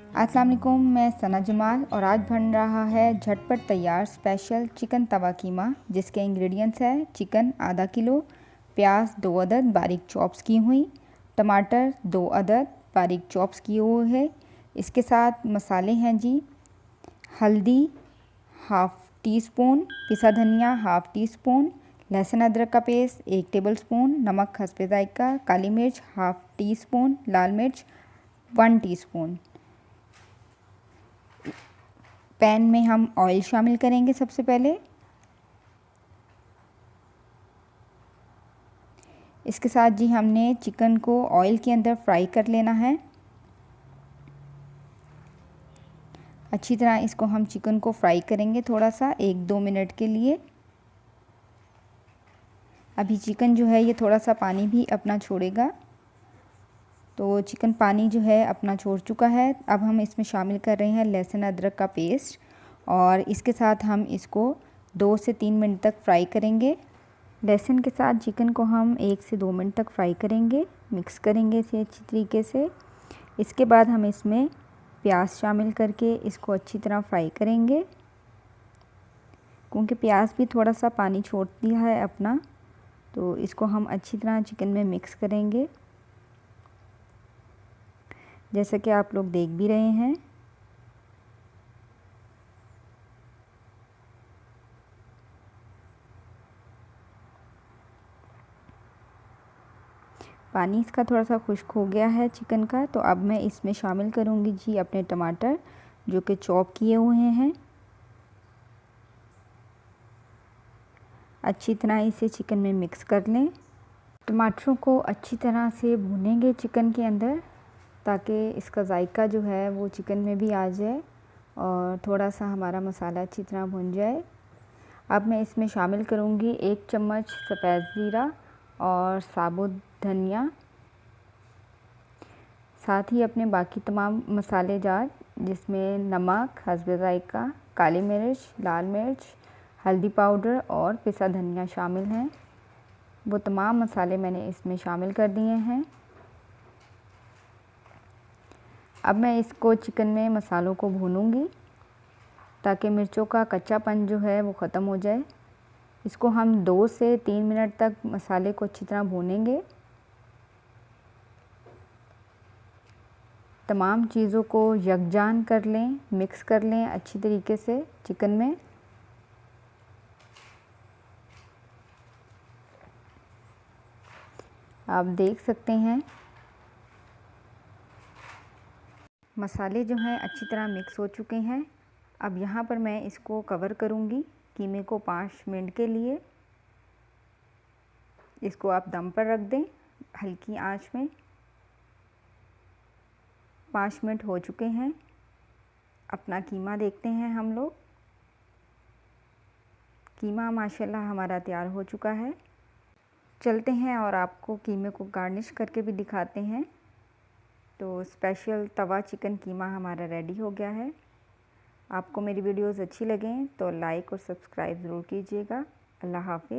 अस्सलाम वालेकुम, मैं सना जमाल और आज बन रहा है झटपट तैयार स्पेशल चिकन तवा कीमा, जिसके इंग्रेडिएंट्स है चिकन आधा किलो, प्याज 2 अदद बारीक चॉप्स की हुई, टमाटर 2 अदद बारीक चॉप्स किए हुए हैं। इसके साथ मसाले हैं जी, हल्दी हाफ़ टी स्पून, पिसा धनिया हाफ़ टी स्पून, लहसुन अदरक का पेस्ट 1 टेबलस्पून, नमक हस्बे जायका, काली मिर्च हाफ़ टी स्पून, लाल मिर्च 1 टीस्पून। पैन में हम ऑयल शामिल करेंगे। सबसे पहले इसके साथ जी हमने चिकन को ऑयल के अंदर फ्राई कर लेना है। अच्छी तरह इसको हम चिकन को फ्राई करेंगे थोड़ा सा 1-2 मिनट के लिए। अभी चिकन जो है ये थोड़ा सा पानी भी अपना छोड़ेगा, तो चिकन पानी जो है अपना छोड़ चुका है। अब हम इसमें शामिल कर रहे हैं लहसुन अदरक का पेस्ट और इसके साथ हम इसको 2 से 3 मिनट तक फ्राई करेंगे। लहसुन के साथ चिकन को हम 1 से 2 मिनट तक फ्राई करेंगे, मिक्स करेंगे इसे अच्छी तरीके से। इसके बाद हम इसमें प्याज शामिल करके इसको अच्छी तरह फ्राई करेंगे, क्योंकि प्याज भी थोड़ा सा पानी छोड़ती है अपना, तो इसको हम अच्छी तरह चिकन में मिक्स करेंगे, जैसा कि आप लोग देख भी रहे हैं। पानी इसका थोड़ा सा खुश्क हो गया है चिकन का, तो अब मैं इसमें शामिल करूंगी जी अपने टमाटर, जो कि चॉप किए हुए हैं। अच्छी तरह इसे चिकन में मिक्स कर लें। टमाटरों को अच्छी तरह से भूनेंगे चिकन के अंदर, ताकि इसका जायका जो है वो चिकन में भी आ जाए और थोड़ा सा हमारा मसाला अच्छी तरह भुन जाए। अब मैं इसमें शामिल करूंगी 1 चम्मच सफ़ेद ज़ीरा और साबुत धनिया, साथ ही अपने बाकी तमाम मसाले जार, जिसमें नमक हस्बे जायका, काली मिर्च, लाल मिर्च, हल्दी पाउडर और पिसा धनिया शामिल हैं। वो तमाम मसाले मैंने इसमें शामिल कर दिए हैं। अब मैं इसको चिकन में मसालों को भूनूंगी, ताकि मिर्चों का कच्चापन जो है वो ख़त्म हो जाए। इसको हम 2 से 3 मिनट तक मसाले को अच्छी तरह भूनेंगे। तमाम चीज़ों को यकजान कर लें, मिक्स कर लें अच्छी तरीके से चिकन में। आप देख सकते हैं मसाले जो हैं अच्छी तरह मिक्स हो चुके हैं। अब यहाँ पर मैं इसको कवर करूँगी कीमे को 5 मिनट के लिए। इसको आप दम पर रख दें हल्की आंच में। 5 मिनट हो चुके हैं। अपना कीमा देखते हैं हम लोग। कीमा माशाल्लाह हमारा तैयार हो चुका है। चलते हैं और आपको कीमे को गार्निश करके भी दिखाते हैं। तो स्पेशल तवा चिकन कीमा हमारा रेडी हो गया है। आपको मेरी वीडियोस अच्छी लगें तो लाइक और सब्सक्राइब ज़रूर कीजिएगा। अल्लाह हाफ़िज़।